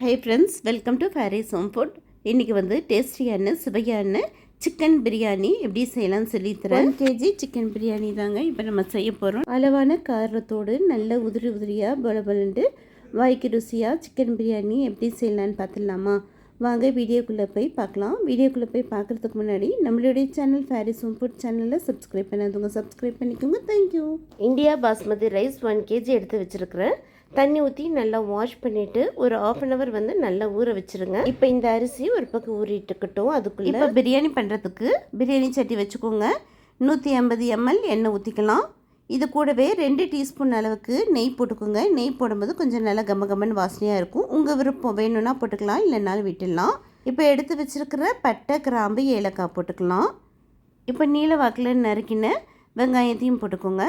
Hi friends, welcome to Faris home food. இன்றைக்கி வந்து டேஸ்டியான சுவையான சிக்கன் பிரியாணி எப்படி செய்யலாம்னு சொல்லித்தரேன். 1 kg சிக்கன் பிரியாணி தாங்க இப்போ நம்ம செய்ய போகிறோம். அளவான காரத்தோடு நல்ல உதிரி உதிரியாக பலபலண்டு வாய்க்கு ருசியாக சிக்கன் பிரியாணி எப்படி செய்யலான்னு பார்த்துடலாமா? வாங்க வீடியோக்குள்ளே போய் பார்க்கலாம். வீடியோக்குள்ளே போய் பார்க்குறதுக்கு முன்னாடி நம்மளுடைய சேனல் ஃபேரிஸ் ஹோம் ஃபுட் சேனலில் சப்ஸ்கிரைப் பண்ணாதவங்க சப்ஸ்கிரைப் பண்ணிக்கோங்க. Thank you. India basmati rice 1 kg எடுத்து வச்சுருக்கிறேன். தண்ணி ஊற்றி நல்லா வாஷ் பண்ணிவிட்டு ஒரு 1/2 hour வந்து நல்லா ஊற வச்சுருங்க. இப்போ இந்த அரிசி ஒரு பக்கம் ஊறிட்டுக்கட்டும். அதுக்குள்ளே இப்போ பிரியாணி பண்ணுறதுக்கு பிரியாணி சட்டி வச்சுக்கோங்க. 150 ml எண்ணெய் ஊற்றிக்கலாம். இது கூடவே 2 டீஸ்பூன் அளவுக்கு நெய் போட்டுக்கோங்க. நெய் போடும்போது கொஞ்சம் நல்லா கமகமன்னு வாசனையாக இருக்கும். உங்கள் விருப்பம் வேணும்னா போட்டுக்கலாம், இல்லைனாலும் விட்டுடலாம். இப்போ எடுத்து வச்சுருக்கிற பட்டை, கிராம்பு, ஏலக்காய் போட்டுக்கலாம். இப்போ நீல வாக்கில் நறுக்கின வெங்காயத்தையும் போட்டுக்கோங்க.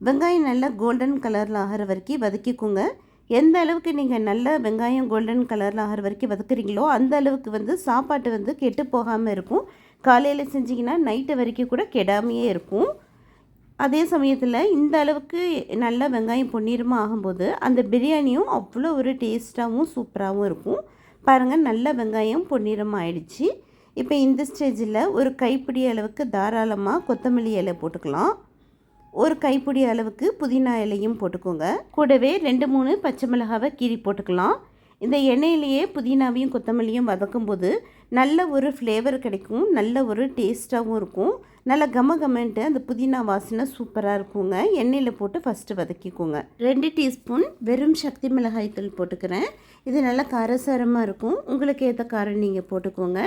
வெங்காயம் நல்லா கோல்டன் கலரில் ஆகிற வரைக்கும் வதக்கிக்கோங்க. எந்த அளவுக்கு நீங்கள் நல்லா வெங்காயம் கோல்டன் கலரில் ஆகிற வரைக்கும் வதக்குறீங்களோ அந்த அளவுக்கு வந்து சாப்பாட்டு வந்து கெட்டு போகாமல் இருக்கும். காலையில் செஞ்சிங்கன்னா நைட்டு வரைக்கும் கூட கெடாமையே இருக்கும். அதே சமயத்தில் இந்த அளவுக்கு நல்லா வெங்காயம் பொன்னிறமாக ஆகும்போது அந்த பிரியாணியும் அவ்வளோ ஒரு டேஸ்ட்டாகவும் சூப்பராகவும் இருக்கும். பாருங்கள், நல்ல வெங்காயம் பொன்னிறமாக ஆயிடுச்சு. இப்போ இந்த ஸ்டேஜில் ஒரு கைப்பிடி அளவுக்கு தாராளமாக கொத்தமல்லி இலை போட்டுக்கலாம். ஒரு கைப்பிடி அளவுக்கு புதினா இலையும் போட்டுக்கோங்க. கூடவே 2-3 பச்சை மிளகாவை கீறி போட்டுக்கலாம். இந்த எண்ணெயிலேயே புதினாவையும் கொத்தமல்லியும் வதக்கும்போது நல்ல ஒரு ஃப்ளேவர் கிடைக்கும், நல்ல ஒரு டேஸ்ட்டாகவும் இருக்கும். நல்லா கமகமன்ட்டு அந்த புதினா வாசனை சூப்பராக இருக்குங்க. எண்ணெயில் போட்டு ஃபஸ்ட்டு வதக்கிக்கோங்க. 2 டீஸ்பூன் வெறும் சக்தி மிளகாய் தூள் போட்டுக்கிறேன். இது நல்லா காரசாரமாக இருக்கும். உங்களுக்கு ஏற்ற காரம் நீங்கள் போட்டுக்கோங்க.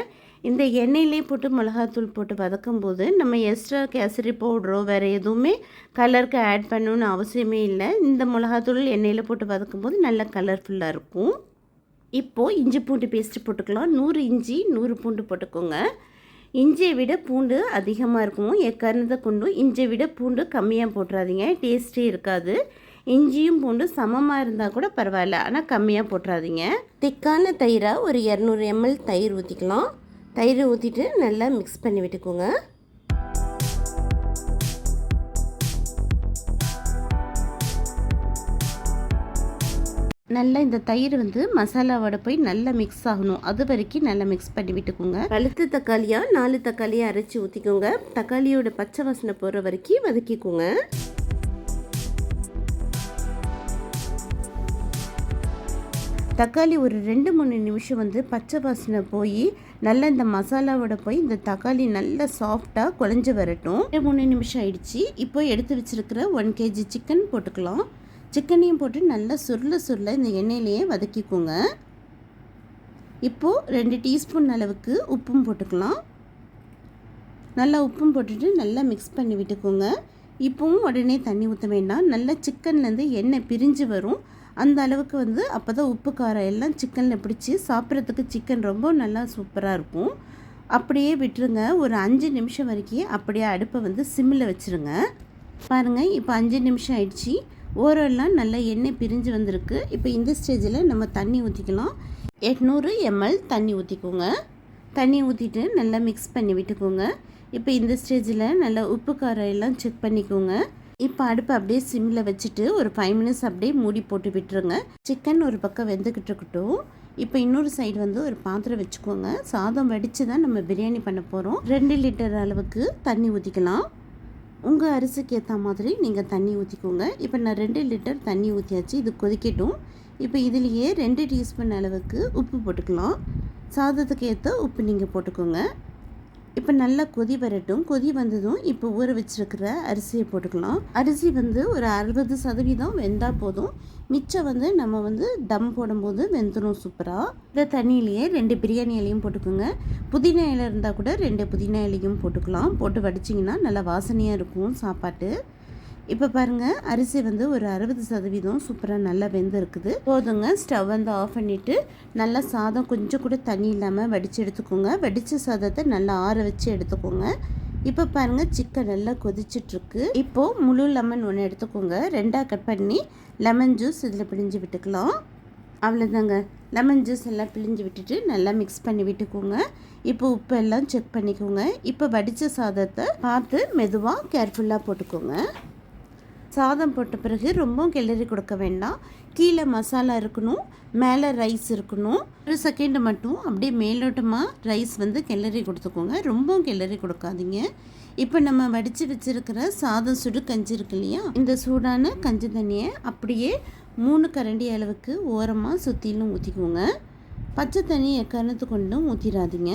இந்த எண்ணெயிலே போட்டு மிளகாத்தூள் போட்டு வதக்கும்போது நம்ம எக்ஸ்ட்ரா கேசரி பவுடரோ வேறு எதுவுமே கலருக்கு ஆட் பண்ணணுன்னு அவசியமே இல்லை. இந்த மிளகாத்தூள் எண்ணெயில் போட்டு வதக்கும்போது நல்ல கலர்ஃபுல்லாக இருக்கும். இப்போது இஞ்சி பூண்டு பேஸ்ட்டு போட்டுக்கலாம். 100 இஞ்சி 100 பூண்டு போட்டுக்கோங்க. இஞ்சியை விட பூண்டு அதிகமாக இருக்கும். எக்காரணத்தை கொண்டும் இஞ்சியை விட பூண்டு கம்மியாக போட்டுறாதீங்க, டேஸ்ட்டே இருக்காது. இஞ்சியும் பூண்டு சமமாக இருந்தால் கூட பரவாயில்ல, ஆனால் கம்மியாக போட்டுறாதீங்க. திக்கான தயிராக ஒரு 200 ml தயிர் ஊற்றிக்கலாம். தயிர் ஊற்றிட்டு நல்லா மிக்ஸ் பண்ணி விட்டுக்கோங்க. நல்லா இந்த தயிர் வந்து மசாலாவோட போய் நல்லா மிக்ஸ் ஆகணும். அது வரைக்கும் நல்லா மிக்ஸ் பண்ணி விட்டுக்கோங்க. பழுத்த தக்காளியாக 4 தக்காளியை அரைச்சி ஊற்றிக்கோங்க. தக்காளியோட பச்சை வாசனை போகிற வரைக்கும் வதக்கிக்கோங்க. தக்காளி ஒரு 2-3 நிமிஷம் வந்து பச்சை வாசனை போய் நல்லா இந்த மசாலாவோட போய் இந்த தக்காளி நல்லா சாஃப்டாக குழஞ்சி வரட்டும். 3 நிமிஷம் ஆயிடுச்சு. இப்போ எடுத்து வச்சுருக்கிற 1 kg சிக்கன் போட்டுக்கலாம். சிக்கனையும் போட்டு நல்லா சுருள இந்த எண்ணெயிலேயே வதக்கிக்கோங்க. இப்போது 2 டீஸ்பூன் அளவுக்கு உப்பும் போட்டுக்கலாம். நல்லா உப்பும் போட்டுட்டு நல்லா மிக்ஸ் பண்ணி விட்டுக்கோங்க. இப்போவும் உடனே தண்ணி ஊற்ற வேண்டாம். நல்லா சிக்கன்லேருந்து எண்ணெய் பிரிஞ்சு வரும். அந்த அளவுக்கு வந்து அப்போ தான் உப்பு காரம் எல்லாம் சிக்கனில் பிடிச்சி சாப்பிட்றதுக்கு சிக்கன் ரொம்ப நல்லா சூப்பராக இருக்கும். அப்படியே விட்டுருங்க. ஒரு 5 நிமிஷம் வரைக்கும் அப்படியே அடுப்பை வந்து சிம்மில் வச்சுருங்க. பாருங்கள், இப்போ 5 நிமிஷம் ஆயிடுச்சு. ஓரெல்லாம் நல்லா எண்ணெய் பிரிஞ்சு வந்திருக்கு. இப்போ இந்த ஸ்டேஜில் நம்ம தண்ணி ஊற்றிக்கலாம். 800 ml தண்ணி ஊற்றிக்கோங்க. தண்ணி ஊற்றிட்டு நல்லா மிக்ஸ் பண்ணி விட்டுக்கோங்க. இப்போ இந்த ஸ்டேஜில் நல்லா உப்பு காரம் எல்லாம் செக் பண்ணிக்கோங்க. இப்போ அடுப்பை அப்படியே சிம்மில் வச்சுட்டு ஒரு 5 minutes அப்படியே மூடி போட்டு விட்டுருங்க. சிக்கன் ஒரு பக்கம் வெந்துக்கிட்டு இருக்கட்டும். இப்போ இன்னொரு சைடு வந்து ஒரு பாத்திரம் வச்சுக்கோங்க. சாதம் வடித்து தான் நம்ம பிரியாணி பண்ண போகிறோம். 2 லிட்டர் அளவுக்கு தண்ணி ஊற்றிக்கலாம். உங்கள் அரிசிக்கு ஏற்ற மாதிரி நீங்கள் தண்ணி ஊற்றிக்கோங்க. இப்போ நான் 2 லிட்டர் தண்ணி ஊற்றியாச்சு. இது கொதிக்கட்டும். இப்போ இதுலேயே 2 டீஸ்பூன் அளவுக்கு உப்பு போட்டுக்கலாம். சாதத்துக்கு ஏற்ற உப்பு நீங்கள் போட்டுக்கோங்க. இப்போ நல்லா கொதி வரட்டும். கொதி வந்ததும் இப்போ ஊற வச்சுருக்கிற அரிசியை போட்டுக்கலாம். அரிசி வந்து ஒரு 60% வெந்தால் போதும். மிச்சம் வந்து நம்ம வந்து தம் போடும்போது வெந்துடும் சூப்பராக. இந்த தண்ணியிலேயே 2 பிரியாணி இலையும் போட்டுக்கோங்க. புதினா இலை இருந்தால் கூட 2 புதினா இலையும் போட்டுக்கலாம். போட்டு வடிச்சிங்கன்னா நல்லா வாசனையாக இருக்கும் சாப்பாட்டு. இப்போ பாருங்கள், அரிசி வந்து ஒரு 60% சூப்பராக நல்லா வெந்து இருக்குது. போதுங்க. ஸ்டவ் வந்து ஆஃப் பண்ணிவிட்டு நல்லா சாதம் கொஞ்சம் கூட தண்ணி இல்லாமல் வடித்து எடுத்துக்கோங்க. வடித்த சாதத்தை நல்லா ஆற வச்சு எடுத்துக்கோங்க. இப்போ பாருங்கள், சிக்கன் நல்லா கொதிச்சிட்ருக்கு. இப்போது முழு லெமன் ஒன்று எடுத்துக்கோங்க. 2ஆக கட் பண்ணி லெமன் ஜூஸ் இதில் பிழிஞ்சு விட்டுக்கலாம். அவ்வளோதாங்க. லெமன் ஜூஸ் எல்லாம் பிழிஞ்சு விட்டுட்டு நல்லா மிக்ஸ் பண்ணி விட்டுக்கோங்க. இப்போ உப்பு எல்லாம் செக் பண்ணிக்கோங்க. இப்போ வடித்த சாதத்தை பார்த்து மெதுவாக கேர்ஃபுல்லாக போட்டுக்கோங்க. சாதம் போட்ட பிறகு ரொம்பவும் கிளறி கொடுக்க வேண்டாம். கீழே மசாலா இருக்கணும், மேலே ரைஸ் இருக்கணும். ஒரு செகண்டு மட்டும் அப்படியே மேலோட்டமாக ரைஸ் வந்து கிளறி கொடுத்துக்கோங்க. ரொம்பவும் கிளறி கொடுக்காதீங்க. இப்போ நம்ம வடித்து வச்சுருக்கிற சாதம் சுடு கஞ்சி இருக்கு இல்லையா, இந்த சூடான கஞ்சி தண்ணியை அப்படியே 3 கரண்டி அளவுக்கு ஓரமாக சுற்றிலும் ஊற்றிக்கோங்க. பச்சை தண்ணி எக்காரணத்து கொண்டும் ஊற்றிடாதீங்க.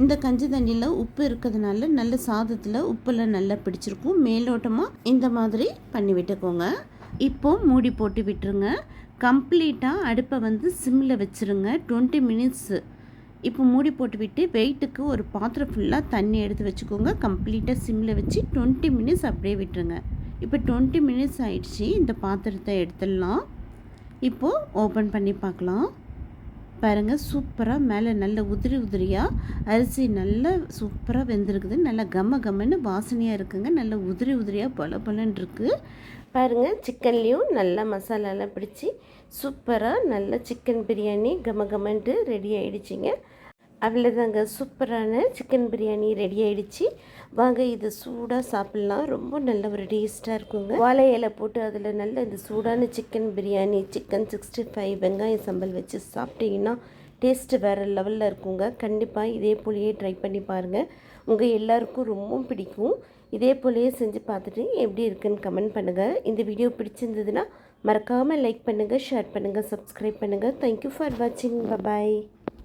இந்த கஞ்சி தண்ணியில் உப்பு இருக்கிறதுனால நல்ல சாதத்தில் உப்பெல்லாம் நல்லா பிடிச்சிருக்கும். மேலோட்டமாக இந்த மாதிரி பண்ணி விட்டுக்கோங்க. இப்போது மூடி போட்டு விட்டுருங்க. கம்ப்ளீட்டாக அடுப்பை வந்து சிம்மில் வச்சுருங்க 20 மினிட்ஸு. இப்போ மூடி போட்டு விட்டு வெயிட்டுக்கு ஒரு பாத்திரம் ஃபுல்லாக தண்ணி எடுத்து வச்சுக்கோங்க. கம்ப்ளீட்டாக சிம்மில் வச்சு 20 மினிட்ஸ் அப்படியே விட்டுருங்க. இப்போ 20 மினிட்ஸ் ஆயிடுச்சு. இந்த பாத்திரத்தை எடுத்துடலாம். இப்போது ஓப்பன் பண்ணி பார்க்கலாம். பாருங்கள், சூப்பராக மேலே நல்ல உதிரி உதிரியாக அரிசி நல்லா சூப்பராக வெந்திருக்குது. நல்லா கம்மன்னு வாசனையாக இருக்குங்க. நல்ல உதிரி உதிரியாக பலன்னு இருக்குது. பாருங்கள், சிக்கன்லேயும் நல்லா மசாலாலாம் பிடிச்சி சூப்பராக நல்ல சிக்கன் பிரியாணி கம்மன்ட்டு ரெடி ஆகிடுச்சிங்க. அவ்வளோதாங்க, சூப்பரான சிக்கன் பிரியாணி ரெடி ஆகிடுச்சு. வாங்க இது சூடாக சாப்பிட்லாம். ரொம்ப நல்ல ஒரு டேஸ்ட்டாக இருக்குங்க. வாழை இலை போட்டு அதில் நல்ல இந்த சூடான சிக்கன் பிரியாணி, சிக்கன் 65, வெங்காயம் சம்பல் வச்சு சாப்பிட்டீங்கன்னா டேஸ்ட்டு வேறு லெவலில் இருக்குங்க. கண்டிப்பாக இதே போலேயே ட்ரை பண்ணி பாருங்கள். உங்கள் எல்லாருக்கும் ரொம்ப பிடிக்கும். இதே போலேயே செஞ்சு பார்த்துட்டு எப்படி இருக்குன்னு கமெண்ட் பண்ணுங்கள். இந்த வீடியோ பிடிச்சிருந்ததுன்னா மறக்காமல் லைக் பண்ணுங்கள், ஷேர் பண்ணுங்கள், சப்ஸ்கிரைப் பண்ணுங்கள். தேங்க்யூ ஃபார் வாட்சிங். பாய்.